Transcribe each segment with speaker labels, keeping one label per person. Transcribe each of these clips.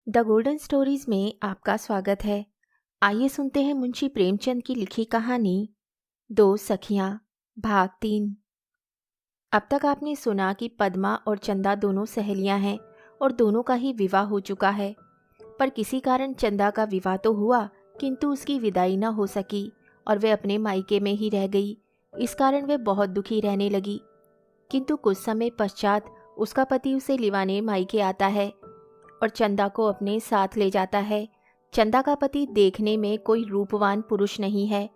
Speaker 1: The golden stories में आपका स्वागत है। आइए सुनते हैं मुंशी प्रेमचंद की लिखी कहानी दो सखियां, भाग 3। अब तक आपने सुना कि पद्मा और चंदा दोनों सहेलियां हैं और दोनों का ही विवाह हो चुका है। पर किसी कारण चंदा का विवाह तो हुआ, किंतु उसकी विदाई न हो सकी और वे अपने मायके में ही रह गई। इस कारण वे बहुत दुखी रहने लगी। किंतु कुछ समय पश्चात उसका पति उसे लिवाने मायके आता है और चंदा को अपने साथ ले जाता है। चंदा का पति देखने में कोई रूपवान पुरुष नहीं है,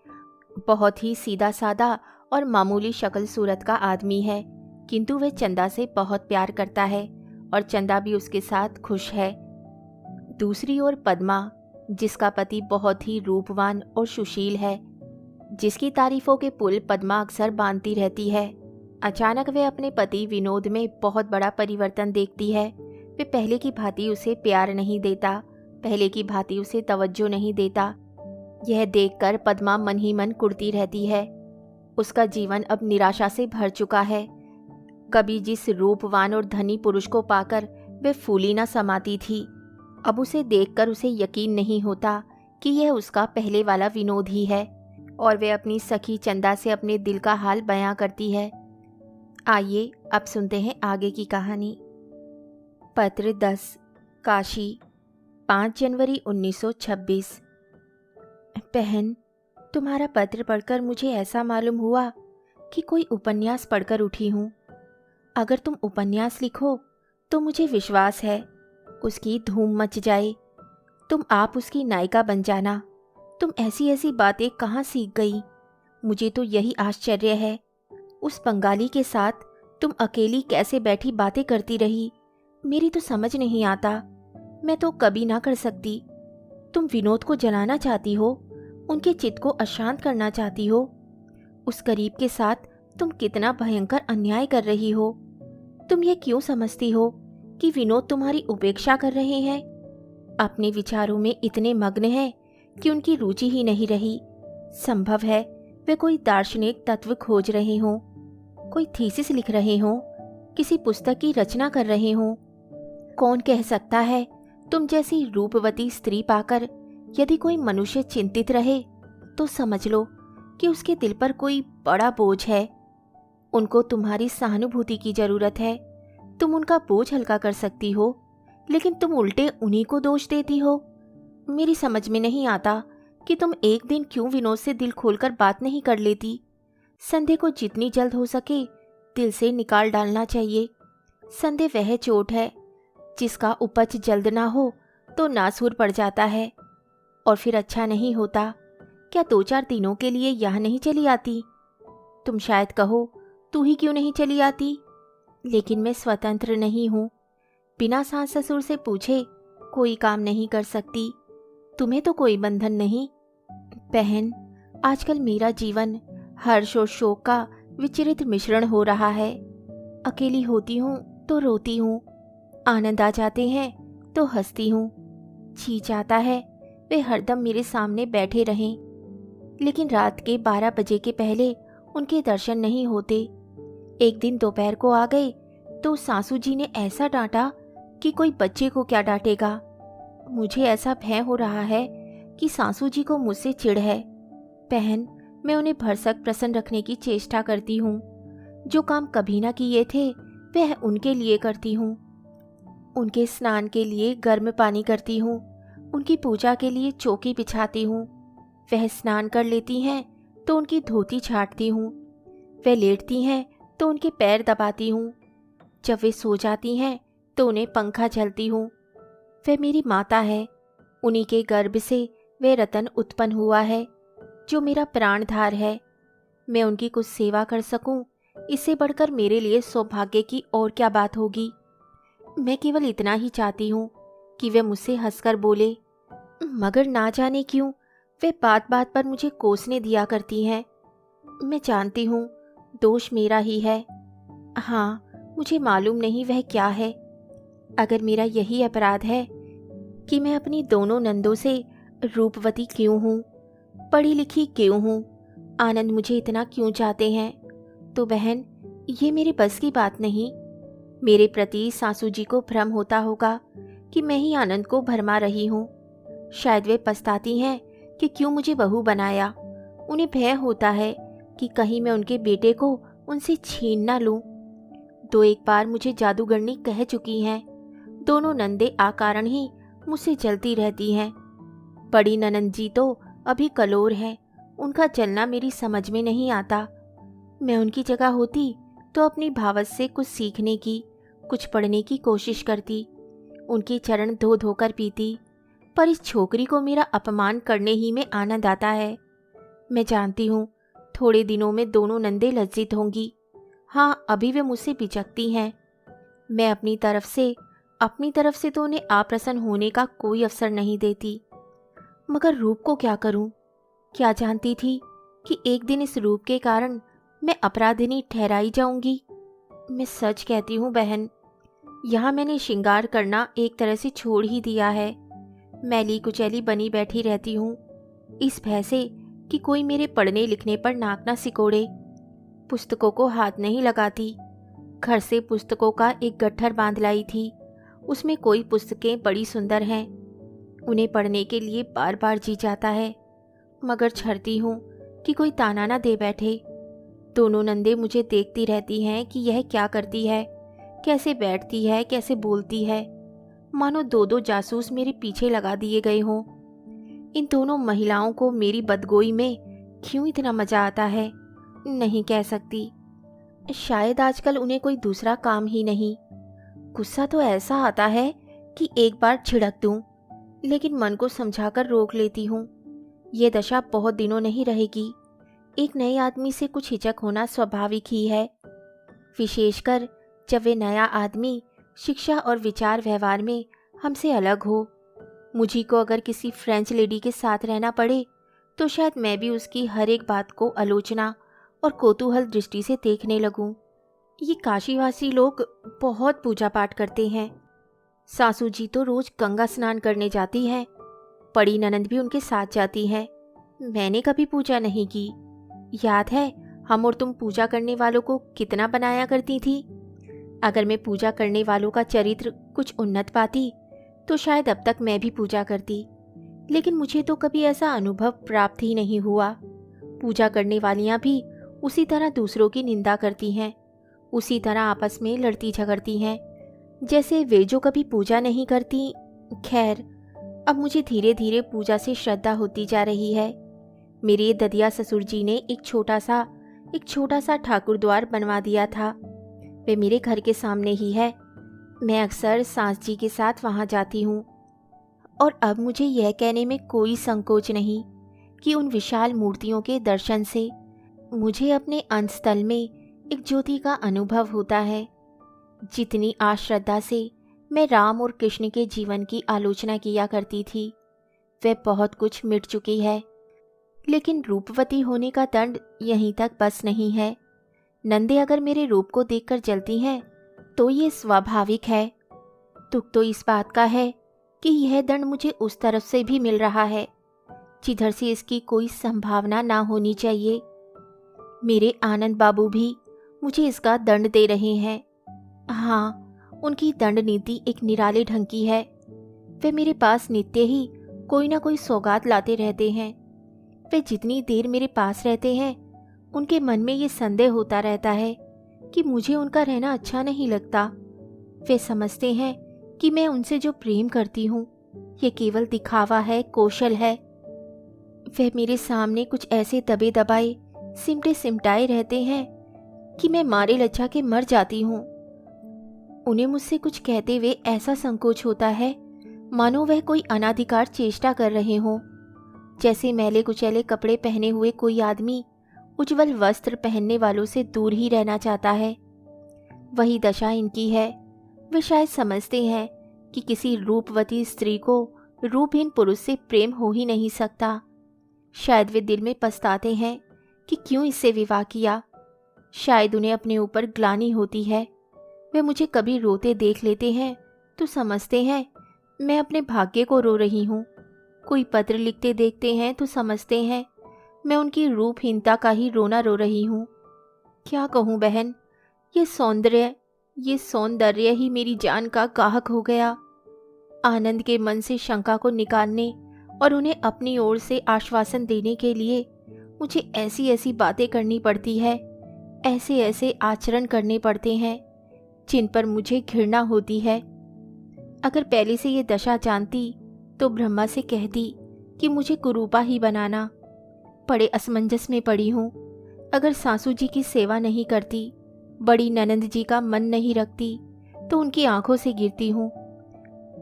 Speaker 1: बहुत ही सीधा साधा और मामूली शक्ल सूरत का आदमी है, किंतु वह चंदा से बहुत प्यार करता है और चंदा भी उसके साथ खुश है। दूसरी ओर पद्मा, जिसका पति बहुत ही रूपवान और सुशील है, जिसकी तारीफों के पुल पद्मा अक्सर बांधती रहती है, अचानक वह अपने पति विनोद में बहुत बड़ा परिवर्तन देखती है। वे पहले की भांति उसे प्यार नहीं देता, पहले की भांति उसे तवज्जो नहीं देता। यह देखकर पद्मा मन ही मन कुढ़ती रहती है। उसका जीवन अब निराशा से भर चुका है। कभी जिस रूपवान और धनी पुरुष को पाकर वे फूली न समाती थी, अब उसे देखकर उसे यकीन नहीं होता कि यह उसका पहले वाला विनोद ही है। और वे अपनी सखी चंदा से अपने दिल का हाल बयां करती है। आइए अब सुनते हैं आगे की कहानी। पत्र 10, काशी, 5 जनवरी 1926। बहन, तुम्हारा पत्र पढ़कर मुझे ऐसा मालूम हुआ कि कोई उपन्यास पढ़कर उठी हूँ। अगर तुम उपन्यास लिखो तो मुझे विश्वास है उसकी धूम मच जाए। तुम आप उसकी नायिका बन जाना। तुम ऐसी ऐसी बातें कहाँ सीख गई? मुझे तो यही आश्चर्य है। उस बंगाली के साथ तुम अकेली कैसे बैठी बातें करती रही, मेरी तो समझ नहीं आता। मैं तो कभी ना कर सकती। तुम विनोद को जलाना चाहती हो, उनके चित्त को अशांत करना चाहती हो। उस गरीब के साथ तुम कितना भयंकर अन्याय कर रही हो। तुम ये क्यों समझती हो कि विनोद तुम्हारी उपेक्षा कर रहे हैं? अपने विचारों में इतने मग्न हैं कि उनकी रुचि ही नहीं रही। संभव है वे कोई दार्शनिक तत्व खोज रहे हों, कोई थीसिस लिख रहे हों, किसी पुस्तक की रचना कर रहे हों। कौन कह सकता है, तुम जैसी रूपवती स्त्री पाकर यदि कोई मनुष्य चिंतित रहे तो समझ लो कि उसके दिल पर कोई बड़ा बोझ है। उनको तुम्हारी सहानुभूति की जरूरत है। तुम उनका बोझ हल्का कर सकती हो, लेकिन तुम उल्टे उन्हीं को दोष देती हो। मेरी समझ में नहीं आता कि तुम एक दिन क्यों विनोद से दिल खोलकर बात नहीं कर लेती। संदेह को जितनी जल्द हो सके दिल से निकाल डालना चाहिए। संदेह वह चोट है जिसका उपज जल्द ना हो तो नासूर पड़ जाता है और फिर अच्छा नहीं होता। क्या 2-4 दिनों के लिए यहाँ नहीं चली आती? तुम शायद कहो, तू ही क्यों नहीं चली आती? लेकिन मैं स्वतंत्र नहीं हूँ। बिना सास ससुर से पूछे कोई काम नहीं कर सकती। तुम्हें तो कोई बंधन नहीं। बहन, आजकल मेरा जीवन हर्ष और शोक का विचित्र मिश्रण हो रहा है। अकेली होती हूँ तो रोती हूँ, आनंद आ जाते हैं तो हंसती हूँ। जी चाहता है वे हरदम मेरे सामने बैठे रहें, लेकिन रात के 12 बजे के पहले उनके दर्शन नहीं होते। एक दिन दोपहर को आ गए तो सासू जी ने ऐसा डांटा कि कोई बच्चे को क्या डांटेगा। मुझे ऐसा भय हो रहा है कि सासू जी को मुझसे चिढ़ है। बहन, मैं उन्हें भरसक प्रसन्न रखने की चेष्टा करती हूँ। जो काम कभी ना किए थे वह उनके लिए करती हूँ। उनके स्नान के लिए गर्म पानी करती हूँ, उनकी पूजा के लिए चौकी बिछाती हूँ। वह स्नान कर लेती हैं तो उनकी धोती छाटती हूँ। वह लेटती हैं तो उनके पैर दबाती हूँ। जब वे सो जाती हैं तो उन्हें पंखा झलती हूँ। वह मेरी माता है। उन्हीं के गर्भ से वह रतन उत्पन्न हुआ है जो मेरा प्राणधार है। मैं उनकी कुछ सेवा कर सकूं, इससे बढ़कर मेरे लिए सौभाग्य की और क्या बात होगी। मैं केवल इतना ही चाहती हूँ कि वे मुझसे हंसकर बोले, मगर ना जाने क्यों वे बात बात पर मुझे कोसने दिया करती हैं। मैं जानती हूँ दोष मेरा ही है। हाँ, मुझे मालूम नहीं वह क्या है। अगर मेरा यही अपराध है कि मैं अपनी दोनों नंदों से रूपवती क्यों हूँ, पढ़ी लिखी क्यों हूँ, आनंद मुझे इतना क्यों चाहते हैं, तो बहन ये मेरे बस की बात नहीं। मेरे प्रति सासू जी को भ्रम होता होगा कि मैं ही आनंद को भरमा रही हूँ। शायद वे पछताती हैं कि क्यों मुझे बहू बनाया। उन्हें भय होता है कि कहीं मैं उनके बेटे को उनसे छीन ना लूं। तो एक बार मुझे जादूगरनी कह चुकी हैं, दोनों नंदे आकारण ही मुझसे जलती रहती हैं। बड़ी ननंद जी तो अभी कलोर हैं, उनका जलना मेरी समझ में नहीं आता। मैं उनकी जगह होती तो अपनी भावत से कुछ सीखने की, कुछ पढ़ने की कोशिश करती, उनके चरण धो धोकर पीती। पर इस छोकरी को मेरा अपमान करने ही में आनंद आता है। मैं जानती हूँ थोड़े दिनों में दोनों नंदे लज्जित होंगी। हाँ, अभी वे मुझसे पिचकती हैं। मैं अपनी तरफ से तो उन्हें अप्रसन्न होने का कोई अवसर नहीं देती। मगर रूप को क्या करूं? क्या जानती थी कि एक दिन इस रूप के कारण मैं अपराधिनी ठहराई जाऊंगी। मैं सच कहती हूँ बहन, यहाँ मैंने श्रृंगार करना एक तरह से छोड़ ही दिया है। मैली कुचैली बनी बैठी रहती हूँ, इस भय से कि कोई मेरे पढ़ने लिखने पर नाक ना सिकोड़े। पुस्तकों को हाथ नहीं लगाती। घर से पुस्तकों का एक गट्ठर बांध लाई थी। उसमें कोई पुस्तकें बड़ी सुंदर हैं, उन्हें पढ़ने के लिए बार बार जी जाता है, मगर छरती हूँ कि कोई ताना ना दे बैठे। दोनों नंदे मुझे देखती रहती हैं कि यह क्या करती है, कैसे बैठती है, कैसे बोलती है, मानो दो दो जासूस मेरे पीछे लगा दिए गए हों। इन दोनों महिलाओं को मेरी बदगोई में क्यों इतना मजा आता है, नहीं कह सकती। शायद आजकल उन्हें कोई दूसरा काम ही नहीं। गुस्सा तो ऐसा आता है कि एक बार छिड़क दूं, लेकिन मन को समझाकर रोक लेती हूँ। ये दशा बहुत दिनों नहीं रहेगी। एक नए आदमी से कुछ हिचक होना स्वाभाविक ही है, विशेषकर जब वे नया आदमी शिक्षा और विचार व्यवहार में हमसे अलग हो। मुझी को अगर किसी फ्रेंच लेडी के साथ रहना पड़े तो शायद मैं भी उसकी हर एक बात को आलोचना और कौतूहल दृष्टि से देखने लगूं। ये काशीवासी लोग बहुत पूजा पाठ करते हैं। सासू जी तो रोज गंगा स्नान करने जाती है, बड़ी ननंद भी उनके साथ जाती है। मैंने कभी पूजा नहीं की। याद है हम और तुम पूजा करने वालों को कितना बनाया करती थी। अगर मैं पूजा करने वालों का चरित्र कुछ उन्नत पाती तो शायद अब तक मैं भी पूजा करती, लेकिन मुझे तो कभी ऐसा अनुभव प्राप्त ही नहीं हुआ। पूजा करने वालियां भी उसी तरह दूसरों की निंदा करती हैं, उसी तरह आपस में लड़ती झगड़ती हैं जैसे वे जो कभी पूजा नहीं करती। खैर, अब मुझे धीरे धीरे पूजा से श्रद्धा होती जा रही है। मेरे ददिया ससुर जी ने एक छोटा सा ठाकुर द्वार बनवा दिया था। वे मेरे घर के सामने ही है। मैं अक्सर सास जी के साथ वहां जाती हूँ, और अब मुझे यह कहने में कोई संकोच नहीं कि उन विशाल मूर्तियों के दर्शन से मुझे अपने अंतस्थल में एक ज्योति का अनुभव होता है। जितनी आश्रद्धा से मैं राम और कृष्ण के जीवन की आलोचना किया करती थी, वह बहुत कुछ मिट चुकी है। लेकिन रूपवती होने का दंड यहीं तक बस नहीं है। नंदे अगर मेरे रूप को देखकर जलती हैं तो ये स्वाभाविक है। दुख तो इस बात का है कि यह दंड मुझे उस तरफ से भी मिल रहा है जिधर से इसकी कोई संभावना ना होनी चाहिए। मेरे आनंद बाबू भी मुझे इसका दंड दे रहे हैं। हाँ, उनकी दंड नीति एक निराले ढंग की है। वे मेरे पास नित्य ही कोई ना कोई सौगात लाते रहते हैं। वे जितनी देर मेरे पास रहते हैं उनके मन में ये संदेह होता रहता है कि मुझे उनका रहना अच्छा नहीं लगता। वे समझते हैं कि मैं उनसे जो प्रेम करती हूँ ये केवल दिखावा है, कौशल है। वे मेरे सामने कुछ ऐसे दबे दबाए, सिमटे सिमटाए रहते हैं कि मैं मारे लज्जा के मर जाती हूँ। उन्हें मुझसे कुछ कहते हुए ऐसा संकोच होता है मानो वह कोई अनाधिकार चेष्टा कर रहे हों। जैसे मैले कुचैले कपड़े पहने हुए कोई आदमी उज्जवल वस्त्र पहनने वालों से दूर ही रहना चाहता है, वही दशा इनकी है। वे शायद समझते हैं कि किसी रूपवती स्त्री को रूपहीन पुरुष से प्रेम हो ही नहीं सकता। शायद वे दिल में पछताते हैं कि क्यों इससे विवाह किया। शायद उन्हें अपने ऊपर ग्लानि होती है। वे मुझे कभी रोते देख लेते हैं तो समझते हैं मैं अपने भाग्य को रो रही हूँ। कोई पत्र लिखते देखते हैं तो समझते हैं मैं उनकी रूपहीनता का ही रोना रो रही हूँ। क्या कहूँ बहन, ये सौंदर्य ही मेरी जान का गाहक हो गया। आनंद के मन से शंका को निकालने और उन्हें अपनी ओर से आश्वासन देने के लिए मुझे ऐसी ऐसी बातें करनी पड़ती है, ऐसे ऐसे आचरण करने पड़ते हैं जिन पर मुझे घृणा होती है। अगर पहले से ये दशा जानती तो ब्रह्मा से कहती कि मुझे कुरूपा ही बनाना। बड़े असमंजस में पड़ी हूँ। अगर सासू जी की सेवा नहीं करती, बड़ी ननंद जी का मन नहीं रखती, तो उनकी आंखों से गिरती हूँ।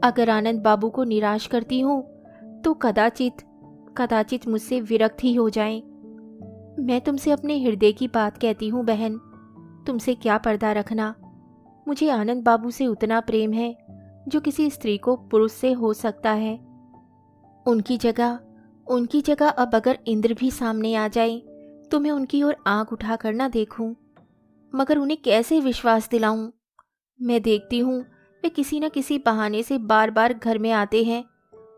Speaker 1: अगर आनंद बाबू को निराश करती हूँ तो कदाचित मुझसे विरक्त ही हो जाएं। मैं तुमसे अपने हृदय की बात कहती हूँ बहन, तुमसे क्या पर्दा रखना। मुझे आनंद बाबू से उतना प्रेम है जो किसी स्त्री को पुरुष से हो सकता है। उनकी जगह अब अगर इंद्र भी सामने आ जाए तो मैं उनकी ओर आंख उठाकर ना देखूं। मगर उन्हें कैसे विश्वास दिलाऊं? मैं देखती हूँ वे किसी न किसी बहाने से बार बार घर में आते हैं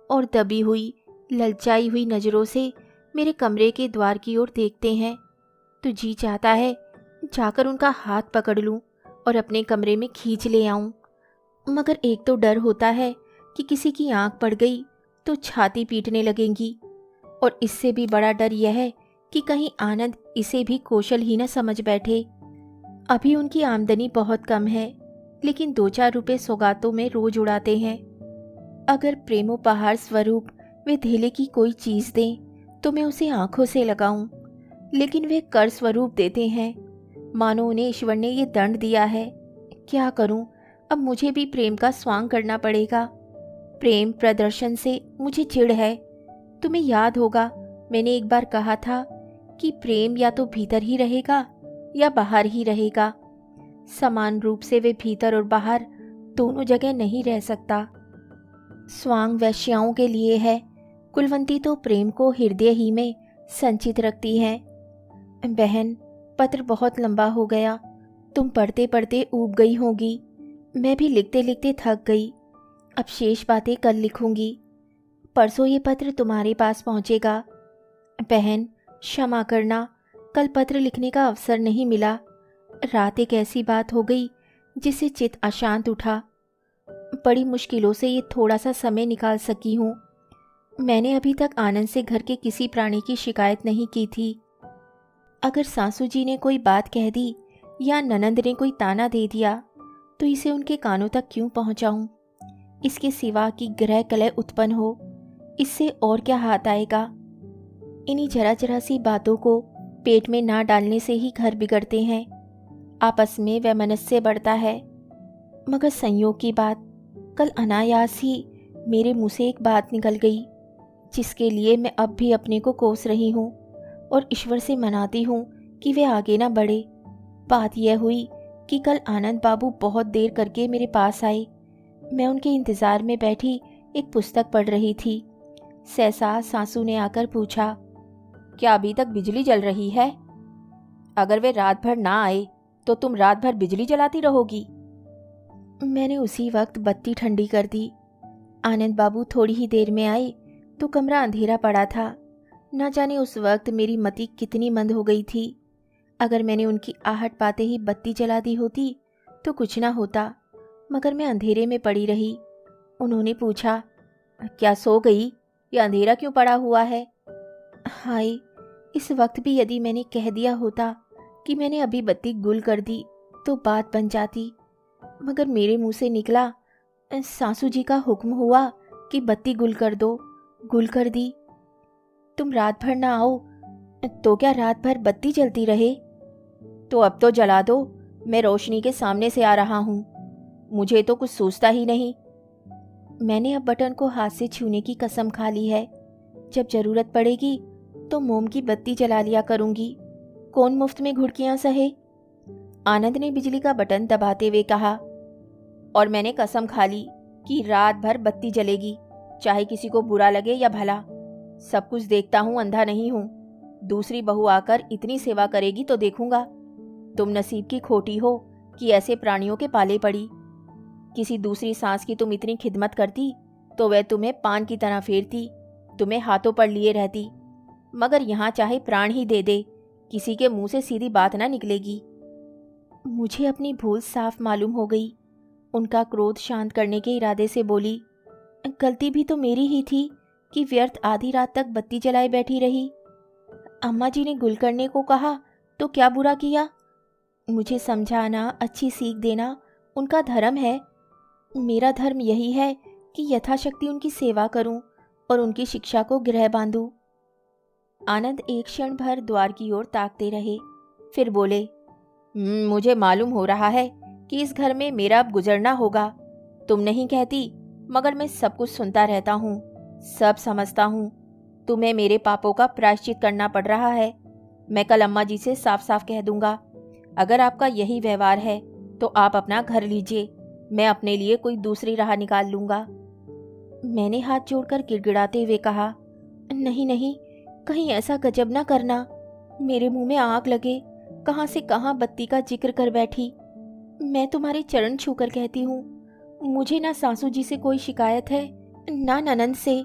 Speaker 1: और दबी हुई ललचाई हुई नज़रों से मेरे कमरे के द्वार की ओर देखते हैं। तो जी चाहता है जाकर उनका हाथ पकड़ लूं और अपने कमरे में खींच ले आऊं। मगर एक तो डर होता है कि किसी की आंख पड़ गई तो छाती पीटने लगेंगी, और इससे भी बड़ा डर यह है कि कहीं आनंद इसे भी कौशल ही न समझ बैठे। अभी उनकी आमदनी बहुत कम है, लेकिन 2-4 रुपए सौगातों में रोज उड़ाते हैं। अगर प्रेमोपहार स्वरूप वे धेले की कोई चीज दें तो मैं उसे आंखों से लगाऊं, लेकिन वे कर स्वरूप देते हैं, मानो उन्हें ईश्वर ने ये दंड दिया है। क्या करूं? अब मुझे भी प्रेम का स्वांग करना पड़ेगा। प्रेम प्रदर्शन से मुझे चिढ़ है। तुम्हें याद होगा मैंने एक बार कहा था कि प्रेम या तो भीतर ही रहेगा या बाहर ही रहेगा। समान रूप से वे भीतर और बाहर दोनों जगह नहीं रह सकता। स्वांग वैश्याओं के लिए है, कुलवंती तो प्रेम को हृदय ही में संचित रखती है। बहन, पत्र बहुत लंबा हो गया, तुम पढ़ते पढ़ते ऊब गई होगी। मैं भी लिखते लिखते थक गई। अब शेष बातें कल लिखूंगी। परसों ये पत्र तुम्हारे पास पहुंचेगा। बहन, क्षमा करना, कल पत्र लिखने का अवसर नहीं मिला। रात एक ऐसी बात हो गई जिससे चित्त अशांत उठा। बड़ी मुश्किलों से ये थोड़ा सा समय निकाल सकी हूँ। मैंने अभी तक आनंद से घर के किसी प्राणी की शिकायत नहीं की थी। अगर सासू जी ने कोई बात कह दी या ननंद ने कोई ताना दे दिया तो इसे उनके कानों तक क्यों पहुंचाऊं? इसके सिवा कि ग्रह कलह उत्पन्न हो, इससे और क्या हाथ आएगा? इन्हीं जरा जरा सी बातों को पेट में ना डालने से ही घर बिगड़ते हैं। आपस में वैमनस्य बढ़ता है। मगर संयोग की बात, कल अनायास ही मेरे मुंह से एक बात निकल गई जिसके लिए मैं अब भी अपने को कोस रही हूँ और ईश्वर से मनाती हूँ कि वे आगे ना बढ़े। बात यह हुई कि कल आनंद बाबू बहुत देर करके मेरे पास आए। मैं उनके इंतज़ार में बैठी एक पुस्तक पढ़ रही थी। सहसा सासू ने आकर पूछा, क्या अभी तक बिजली जल रही है? अगर वे रात भर ना आए तो तुम रात भर बिजली जलाती रहोगी? मैंने उसी वक्त बत्ती ठंडी कर दी। आनंद बाबू थोड़ी ही देर में आए तो कमरा अंधेरा पड़ा था। न जाने उस वक्त मेरी मति कितनी मंद हो गई थी। अगर मैंने उनकी आहट पाते ही बत्ती जला दी होती तो कुछ ना होता, मगर मैं अंधेरे में पड़ी रही। उन्होंने पूछा, क्या सो गई? या अंधेरा क्यों पड़ा हुआ है? हाय, इस वक्त भी यदि मैंने कह दिया होता कि मैंने अभी बत्ती गुल कर दी तो बात बन जाती, मगर मेरे मुंह से निकला, सासू जी का हुक्म हुआ कि बत्ती गुल कर दो। गुल कर दी। तुम रात भर ना आओ तो क्या रात भर बत्ती जलती रहे? तो अब तो जला दो, मैं रोशनी के सामने से आ रहा हूँ। मुझे तो कुछ सूझता ही नहीं। मैंने अब बटन को हाथ से छूने की कसम खा ली है। जब जरूरत पड़ेगी तो मोम की बत्ती जला लिया करूंगी। कौन मुफ्त में घुड़कियां सहे? आनंद ने बिजली का बटन दबाते हुए कहा, और मैंने कसम खा ली कि रात भर बत्ती जलेगी, चाहे किसी को बुरा लगे या भला। सब कुछ देखता हूँ, अंधा नहीं हूँ। दूसरी बहू आकर इतनी सेवा करेगी तो देखूंगा। तुम नसीब की खोटी हो कि ऐसे प्राणियों के पाले पड़ी। किसी दूसरी सांस की तुम इतनी खिदमत करती तो वह तुम्हें पान की तरह फेरती, तुम्हें हाथों पर लिए रहती। मगर यहाँ चाहे प्राण ही दे दे, किसी के मुंह से सीधी बात ना निकलेगी। मुझे अपनी भूल साफ मालूम हो गई। उनका क्रोध शांत करने के इरादे से बोली, गलती भी तो मेरी ही थी कि व्यर्थ आधी रात तक बत्ती जलाए बैठी रही। अम्मा जी ने गुल करने को कहा तो क्या बुरा किया? मुझे समझाना, अच्छी सीख देना उनका धर्म है। मेरा धर्म यही है कि यथाशक्ति उनकी सेवा करूं और उनकी शिक्षा को गृह बांधूं। आनंद एक क्षण भर द्वार की ओर ताकते रहे, फिर बोले, मुझे मालूम हो रहा है कि इस घर में मेरा अब गुजरना होगा। तुम नहीं कहती, मगर मैं सब कुछ सुनता रहता हूँ, सब समझता हूँ। तुम्हें मेरे पापों का प्रायश्चित करना पड़ रहा है। मैं कल अम्मा जी से साफ साफ कह दूंगा। अगर आपका यही व्यवहार है तो आप अपना घर लीजिए, मैं अपने लिए कोई दूसरी राह निकाल लूंगा। मैंने हाथ जोड़कर गिड़गिड़ाते हुए कहा, नहीं नहीं, कहीं ऐसा गजब ना करना, मेरे मुंह में आग लगे। कहाँ से कहाँ बत्ती का जिक्र कर बैठी। मैं तुम्हारे चरण छूकर कहती हूँ, मुझे ना सासू जी से कोई शिकायत है, ना ननंद से।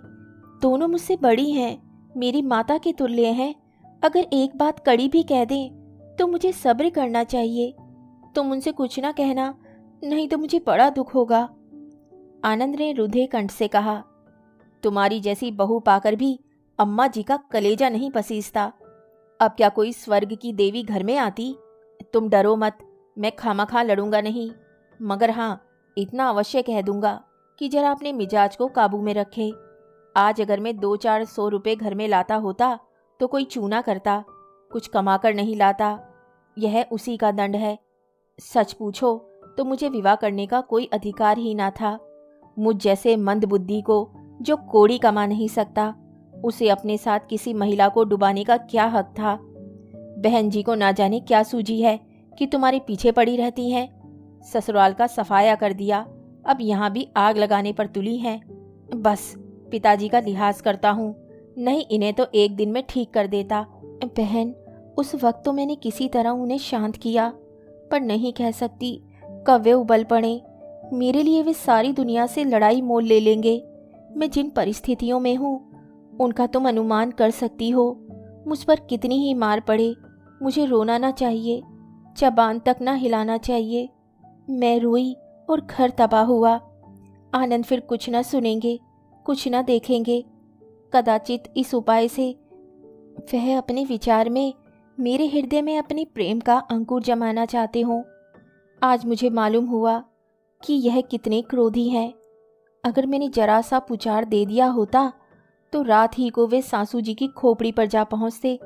Speaker 1: दोनों मुझसे बड़ी हैं, मेरी माता के तुल्य हैं। अगर एक बात कड़ी भी कह दें तो मुझे सब्र करना चाहिए। तुम उनसे कुछ ना कहना, नहीं तो मुझे बड़ा दुख होगा। आनंद ने रुधे कंठ से कहा, तुम्हारी जैसी बहू पाकर भी अम्मा जी का कलेजा नहीं पसीजता। अब क्या कोई स्वर्ग की देवी घर में आती? तुम डरो मत, मैं खामखा लड़ूंगा नहीं, मगर हाँ, इतना अवश्य कह दूंगा कि जरा अपने मिजाज को काबू में रखे। आज अगर मैं 200-400 रुपये घर में लाता होता तो कोई चूना करता, कुछ कमाकर नहीं लाता। यह उसी का दंड है। सच पूछो तो मुझे विवाह करने का कोई अधिकार ही ना था। मुझ जैसे मंद बुद्धि को, जो कौड़ी कमा नहीं सकता, उसे अपने साथ किसी महिला को डुबाने का क्या हक था? बहन जी को ना जाने क्या सूझी है कि तुम्हारे पीछे पड़ी रहती हैं। ससुराल का सफाया कर दिया, अब यहाँ भी आग लगाने पर तुली हैं। बस पिताजी का लिहाज करता हूँ, नहीं इन्हें तो एक दिन में ठीक कर देता। बहन, उस वक्त तो मैंने किसी तरह उन्हें शांत किया, पर नहीं कह सकती, कब वे उबल पड़े। मेरे लिए वे सारी दुनिया से लड़ाई मोल ले लेंगे। मैं जिन परिस्थितियों में हूँ उनका तुम अनुमान कर सकती हो। मुझ पर कितनी ही मार पड़े, मुझे रोना ना चाहिए, जबान तक ना हिलाना चाहिए। मैं रोई और घर तबाह हुआ। आनंद फिर कुछ ना सुनेंगे, कुछ ना देखेंगे। कदाचित इस उपाय से वह अपने विचार में मेरे हृदय में अपने प्रेम का अंकुर जमाना चाहते हों। आज मुझे मालूम हुआ कि यह कितने क्रोधी हैं। अगर मैंने जरा सा पुचार दे दिया होता तो रात ही को वे सासू जी की खोपड़ी पर जा पहुंचते।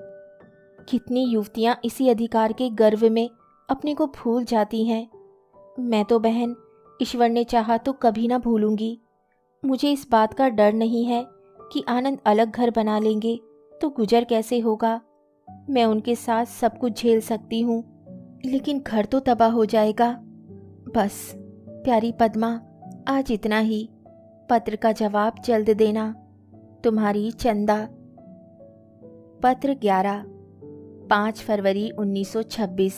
Speaker 1: कितनी युवतियां इसी अधिकार के गर्व में अपने को भूल जाती हैं। मैं तो बहन, ईश्वर ने चाहा तो कभी ना भूलूंगी। मुझे इस बात का डर नहीं है कि आनंद अलग घर बना लेंगे तो गुजर कैसे होगा। मैं उनके साथ सब कुछ झेल सकती हूँ, लेकिन घर तो तबाह हो जाएगा। बस प्यारी पद्मा, आज इतना ही। पत्र का जवाब जल्द देना। तुम्हारी चंदा। पत्र 11, 5 फरवरी 1926।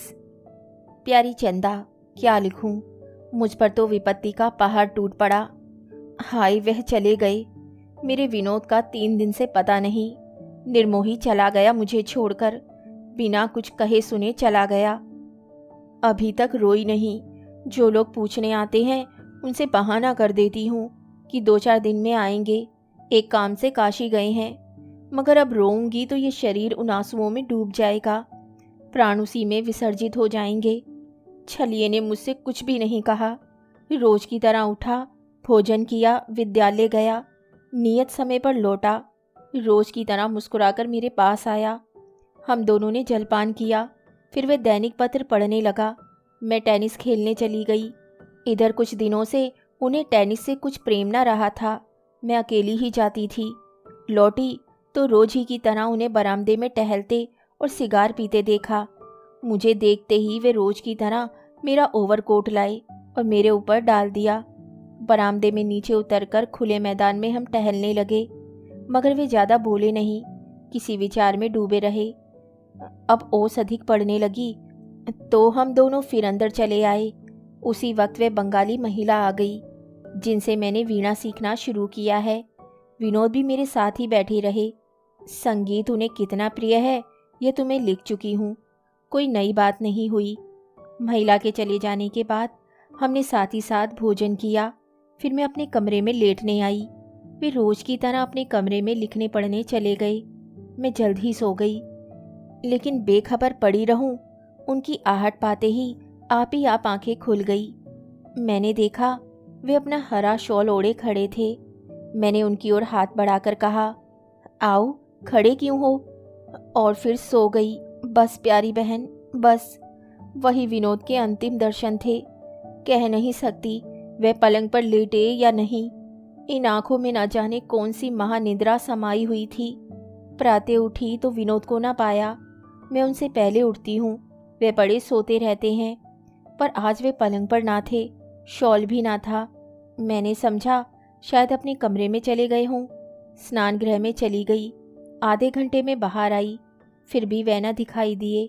Speaker 1: प्यारी चंदा, क्या लिखूं? मुझ पर तो विपत्ति का पहाड़ टूट पड़ा। हाय, वह चले गए। मेरे विनोद का 3 दिन से पता नहीं। निर्मोही चला गया मुझे छोड़कर, बिना कुछ कहे सुने चला गया। अभी तक रोई नहीं। जो लोग पूछने आते हैं उनसे बहाना कर देती हूँ कि 2-4 दिन में आएंगे, एक काम से काशी गए हैं। मगर अब रोऊंगी तो ये शरीर उन आंसुओं में डूब जाएगा, प्राण उसी में विसर्जित हो जाएंगे। छलिए ने मुझसे कुछ भी नहीं कहा। रोज की तरह उठा, भोजन किया, विद्यालय गया, नियत समय पर लौटा। रोज की तरह मुस्कुराकर मेरे पास आया। हम दोनों ने जलपान किया। फिर वह दैनिक पत्र पढ़ने लगा। मैं टेनिस खेलने चली गई। इधर कुछ दिनों से उन्हें टेनिस से कुछ प्रेम न रहा था। मैं अकेली ही जाती थी। लौटी तो रोज ही की तरह उन्हें बरामदे में टहलते और सिगार पीते देखा। मुझे देखते ही वे रोज की तरह मेरा ओवरकोट लाए और मेरे ऊपर डाल दिया। बरामदे में नीचे उतरकर खुले मैदान में हम टहलने लगे, मगर वे ज़्यादा बोले नहीं, किसी विचार में डूबे रहे। अब ओस अधिक पड़ने लगी तो हम दोनों फिर अंदर चले आए। उसी वक्त वे बंगाली महिला आ गई जिनसे मैंने वीणा सीखना शुरू किया है। विनोद भी मेरे साथ ही बैठे रहे। संगीत उन्हें कितना प्रिय है यह तुम्हें लिख चुकी हूँ, कोई नई बात नहीं हुई। महिला के चले जाने के बाद हमने साथ ही साथ भोजन किया। फिर मैं अपने कमरे में लेटने आई। वे रोज की तरह अपने कमरे में लिखने पढ़ने चले गए। मैं जल्द ही सो गई, लेकिन बेखबर पड़ी रहूं, उनकी आहट पाते ही आप आंखें खुल गई। मैंने देखा वे अपना हरा शॉल ओढ़े खड़े थे। मैंने उनकी ओर हाथ बढ़ाकर कहा, आओ, खड़े क्यों हो? और फिर सो गई। बस प्यारी बहन, बस। वही विनोद के अंतिम दर्शन थे। कह नहीं सकती वे पलंग पर लेटे या नहीं। इन आंखों में न जाने कौन सी महानिद्रा समाई हुई थी। प्रातः उठी तो विनोद को ना पाया। मैं उनसे पहले उठती हूँ, वे बड़े सोते रहते हैं, पर आज वे पलंग पर ना थे, शॉल भी ना था। मैंने समझा शायद अपने कमरे में चले गए हों। स्नान गृह में चली गई। आधे घंटे में बाहर आई, फिर भी वह न दिखाई दिए।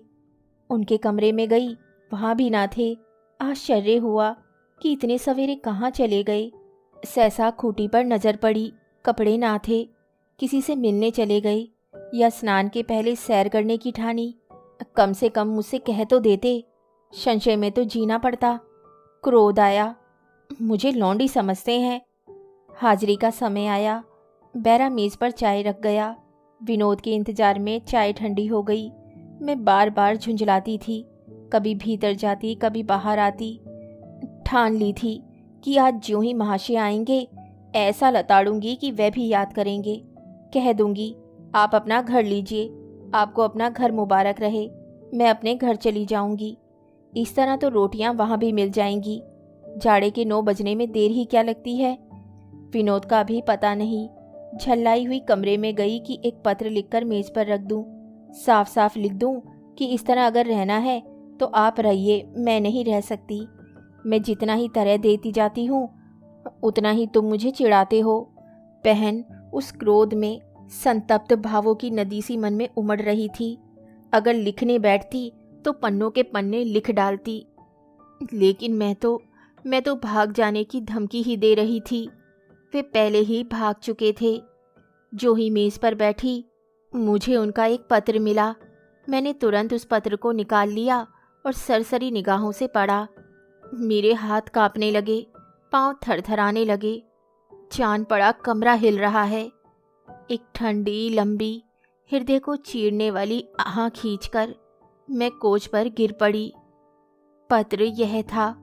Speaker 1: उनके कमरे में गई, वहाँ भी ना थे। आश्चर्य हुआ कि इतने सवेरे कहाँ चले गए। सहसा खूंटी पर नजर पड़ी, कपड़े ना थे। किसी से मिलने चले गए या स्नान के पहले सैर करने की ठानी। कम से कम मुझसे कह तो देते, संशय में तो जीना पड़ता। क्रोध आया, मुझे लौंडी समझते हैं। हाजिरी का समय आया, बैरा मेज पर चाय रख गया। विनोद के इंतजार में चाय ठंडी हो गई। मैं बार बार झुंझलाती थी, कभी भीतर जाती, कभी बाहर आती। ठान ली थी कि आज ज्यों ही महाशय आएंगे, ऐसा लताड़ूंगी कि वह भी याद करेंगे। कह दूंगी, आप अपना घर लीजिए, आपको अपना घर मुबारक रहे, मैं अपने घर चली जाऊंगी। इस तरह तो रोटियां वहां भी मिल जाएंगी। जाड़े के 9 बजने में देर ही क्या लगती है। विनोद का भी पता नहीं। झल्लाई हुई कमरे में गई कि एक पत्र लिखकर मेज पर रख दूं। साफ साफ लिख दूं कि इस तरह अगर रहना है तो आप रहिए, मैं नहीं रह सकती। मैं जितना ही तरह देती जाती हूँ, उतना ही तुम मुझे चिढ़ाते हो। बहन उस क्रोध में संतप्त भावों की नदी सी मन में उमड़ रही थी। अगर लिखने बैठती तो पन्नों के पन्ने लिख डालती, लेकिन मैं तो भाग जाने की धमकी ही दे रही थी। वे पहले ही भाग चुके थे। जो ही मेज पर बैठी, मुझे उनका एक पत्र मिला। मैंने तुरंत उस पत्र को निकाल लिया और सरसरी निगाहों से पढ़ा। मेरे हाथ कांपने लगे, पांव थरथराने लगे। जान पड़ा कमरा हिल रहा है। एक ठंडी, लंबी, हृदय को चीरने वाली आह खींचकर मैं कोच पर गिर पड़ी। पत्र यह था,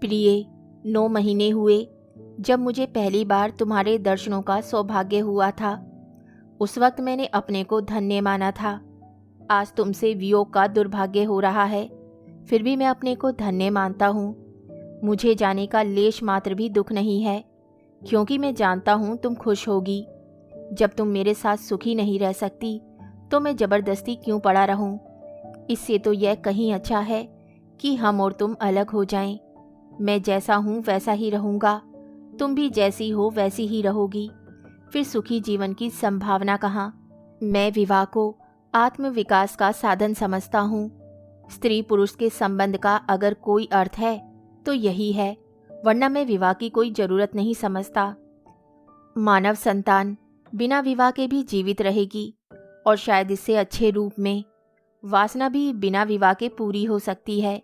Speaker 1: प्रिय, 9 महीने हुए जब मुझे पहली बार तुम्हारे दर्शनों का सौभाग्य हुआ था। उस वक्त मैंने अपने को धन्य माना था। आज तुमसे वियोग का दुर्भाग्य हो रहा है, फिर भी मैं अपने को धन्य मानता हूँ। मुझे जाने का लेश मात्र भी दुख नहीं है, क्योंकि मैं जानता हूँ तुम खुश होगी। जब तुम मेरे साथ सुखी नहीं रह सकती तो मैं जबरदस्ती क्यों पड़ा रहूं। इससे तो यह कहीं अच्छा है कि हम और तुम अलग हो जाएं। मैं जैसा हूं वैसा ही रहूंगा, तुम भी जैसी हो वैसी ही रहोगी। फिर सुखी जीवन की संभावना कहाँ। मैं विवाह को आत्मविकास का साधन समझता हूँ। स्त्री पुरुष के संबंध का अगर कोई अर्थ है तो यही है, वरना मैं विवाह की कोई जरूरत नहीं समझता। मानव संतान बिना विवाह के भी जीवित रहेगी, और शायद इससे अच्छे रूप में। वासना भी बिना विवाह के पूरी हो सकती है।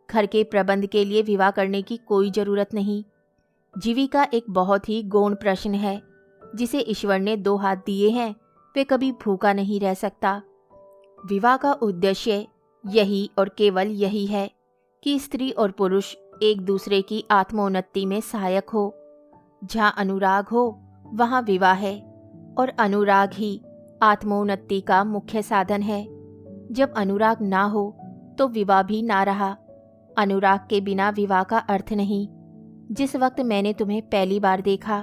Speaker 1: घर के प्रबंध के लिए विवाह करने की कोई जरूरत नहीं। जीविका एक बहुत ही गौण प्रश्न है, जिसे ईश्वर ने 2 हाथ दिए हैं, वे कभी भूखा नहीं रह सकता। विवाह का उद्देश्य यही और केवल यही है कि स्त्री और पुरुष एक दूसरे की आत्मोन्नति में सहायक हो। जहाँ अनुराग हो वहाँ विवाह है, और अनुराग ही आत्मोन्नति का मुख्य साधन है। जब अनुराग ना हो तो विवाह भी ना रहा। अनुराग के बिना विवाह का अर्थ नहीं। जिस वक्त मैंने तुम्हें पहली बार देखा,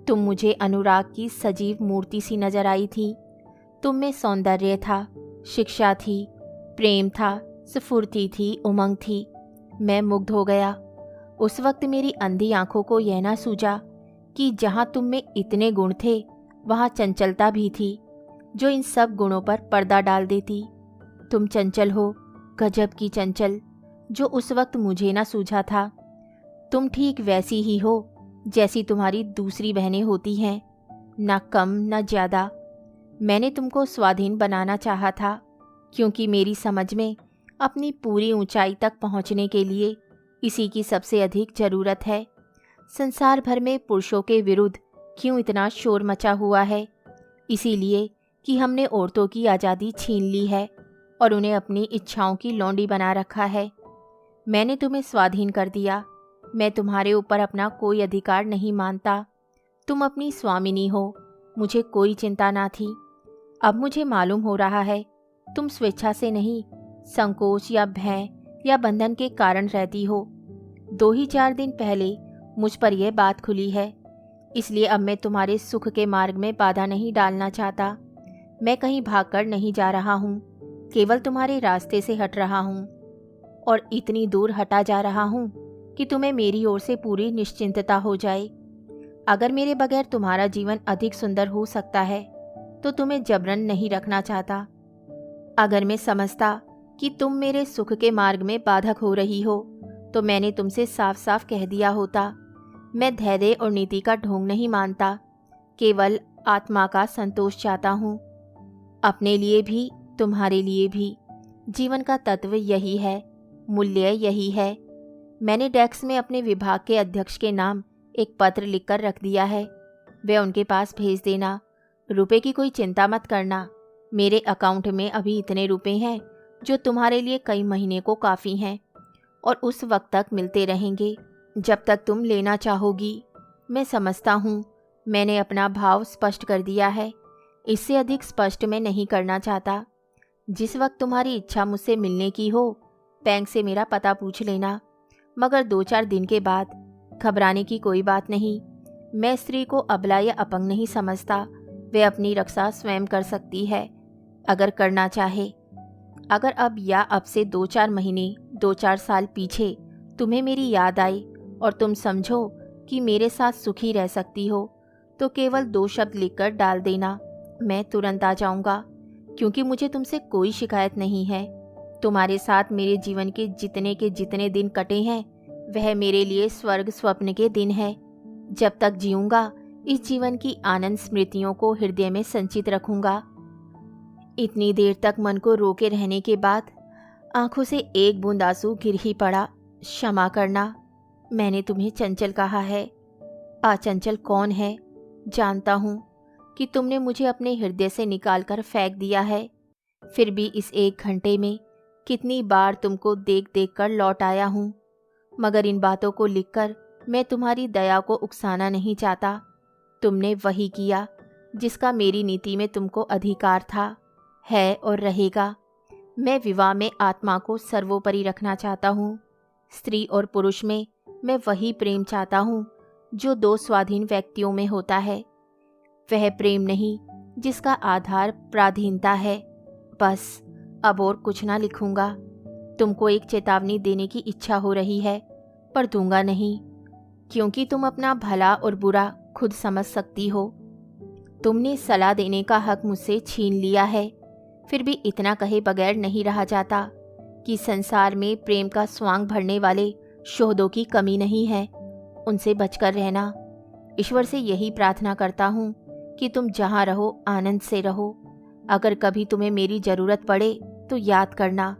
Speaker 1: तुम मुझे अनुराग की सजीव मूर्ति सी नजर आई थी। तुम में सौंदर्य था, शिक्षा थी, प्रेम था, स्फूर्ति थी, उमंग थी। मैं मुग्ध हो गया। उस वक्त मेरी अंधी आंखों को यह ना सूझा कि जहाँ तुम में इतने गुण थे वहाँ चंचलता भी थी, जो इन सब गुणों पर पर्दा डाल देती। तुम चंचल हो, गजब की चंचल, जो उस वक्त मुझे ना सूझा था। तुम ठीक वैसी ही हो जैसी तुम्हारी दूसरी बहनें होती हैं, ना कम ना ज्यादा। मैंने तुमको स्वाधीन बनाना चाहा था, क्योंकि मेरी समझ में अपनी पूरी ऊंचाई तक पहुंचने के लिए इसी की सबसे अधिक जरूरत है। संसार भर में पुरुषों के विरुद्ध क्यों इतना शोर मचा हुआ है? इसीलिए कि हमने औरतों की आज़ादी छीन ली है और उन्हें अपनी इच्छाओं की लौंडी बना रखा है। मैंने तुम्हें स्वाधीन कर दिया। मैं तुम्हारे ऊपर अपना कोई अधिकार नहीं मानता। तुम अपनी स्वामिनी हो, मुझे कोई चिंता ना थी। अब मुझे मालूम हो रहा है तुम स्वेच्छा से नहीं, संकोच या भय या बंधन के कारण रहती हो। 2 ही 4 दिन पहले मुझ पर यह बात खुली है, इसलिए अब मैं तुम्हारे सुख के मार्ग में बाधा नहीं डालना चाहता। मैं कहीं भागकर नहीं जा रहा हूँ, केवल तुम्हारे रास्ते से हट रहा हूँ और इतनी दूर हटा जा रहा हूँ कि तुम्हें मेरी ओर से पूरी निश्चिंतता हो जाए। अगर मेरे बगैर तुम्हारा जीवन अधिक सुंदर हो सकता है तो तुम्हें जबरन नहीं रखना चाहता। अगर मैं समझता कि तुम मेरे सुख के मार्ग में बाधक हो रही हो तो मैंने तुमसे साफ साफ कह दिया होता। मैं धैर्य और नीति का ढोंग नहीं मानता, केवल आत्मा का संतोष चाहता हूँ। अपने लिए भी तुम्हारे लिए भी जीवन का तत्व यही है, मूल्य यही है। मैंने डेस्क में अपने विभाग के अध्यक्ष के नाम एक पत्र लिखकर रख दिया है, वे उनके पास भेज देना। रुपए की कोई चिंता मत करना। मेरे अकाउंट में अभी इतने रुपए हैं जो तुम्हारे लिए कई महीने को काफ़ी हैं और उस वक्त तक मिलते रहेंगे जब तक तुम लेना चाहोगी। मैं समझता हूँ मैंने अपना भाव स्पष्ट कर दिया है, इससे अधिक स्पष्ट मैं नहीं करना चाहता। जिस वक्त तुम्हारी इच्छा मुझसे मिलने की हो, बैंक से मेरा पता पूछ लेना, मगर 2-4 दिन के बाद। घबराने की कोई बात नहीं। मैं स्त्री को अबला या अपंग नहीं समझता, वे अपनी रक्षा स्वयं कर सकती है अगर करना चाहे। अगर अब से 2-4 महीने 2-4 साल पीछे तुम्हें मेरी याद आई और तुम समझो कि मेरे साथ सुखी रह सकती हो तो केवल 2 शब्द लिखकर डाल देना, मैं तुरंत आ जाऊंगा, क्योंकि मुझे तुमसे कोई शिकायत नहीं है। तुम्हारे साथ मेरे जीवन के जितने दिन कटे हैं वह मेरे लिए स्वर्ग स्वप्न के दिन है। जब तक जीऊंगा इस जीवन की आनंद स्मृतियों को हृदय में संचित रखूंगा। इतनी देर तक मन को रोके रहने के बाद आंखों से एक बूंद आंसू गिर ही पड़ा। क्षमा करना, मैंने तुम्हें चंचल कहा है। अचंचल कौन है? जानता हूँ कि तुमने मुझे अपने हृदय से निकालकर फेंक दिया है, फिर भी इस 1 घंटे में कितनी बार तुमको देख देख कर लौट आया हूँ। मगर इन बातों को लिखकर मैं तुम्हारी दया को उकसाना नहीं चाहता। तुमने वही किया जिसका मेरी नीति में तुमको अधिकार था, है और रहेगा। मैं विवाह में आत्मा को सर्वोपरि रखना चाहता हूँ। स्त्री और पुरुष में मैं वही प्रेम चाहता हूँ जो 2 स्वाधीन व्यक्तियों में होता है। वह प्रेम नहीं जिसका आधार पराधीनता है। बस, अब और कुछ ना लिखूंगा। तुमको एक चेतावनी देने की इच्छा हो रही है, पर दूंगा नहीं, क्योंकि तुम अपना भला और बुरा खुद समझ सकती हो। तुमने सलाह देने का हक मुझसे छीन लिया है, फिर भी इतना कहे बगैर नहीं रहा जाता कि संसार में प्रेम का स्वांग भरने वाले शोधों की कमी नहीं है। उनसे बचकर रहना। ईश्वर से यही प्रार्थना करता हूँ कि तुम जहाँ रहो आनंद से रहो। अगर कभी तुम्हें मेरी ज़रूरत पड़े तो याद करना।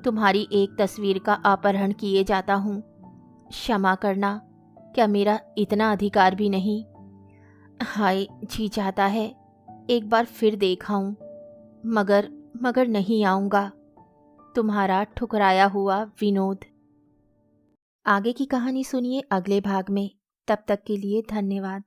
Speaker 1: तुम्हारी एक तस्वीर का अपहरण किए जाता हूँ। क्षमा करना, क्या मेरा इतना अधिकार भी नहीं? हाय, जी चाहता है एक बार फिर देखाऊं, मगर नहीं आऊँगा। तुम्हारा ठुकराया हुआ विनोद। आगे की कहानी सुनिए अगले भाग में। तब तक के लिए धन्यवाद।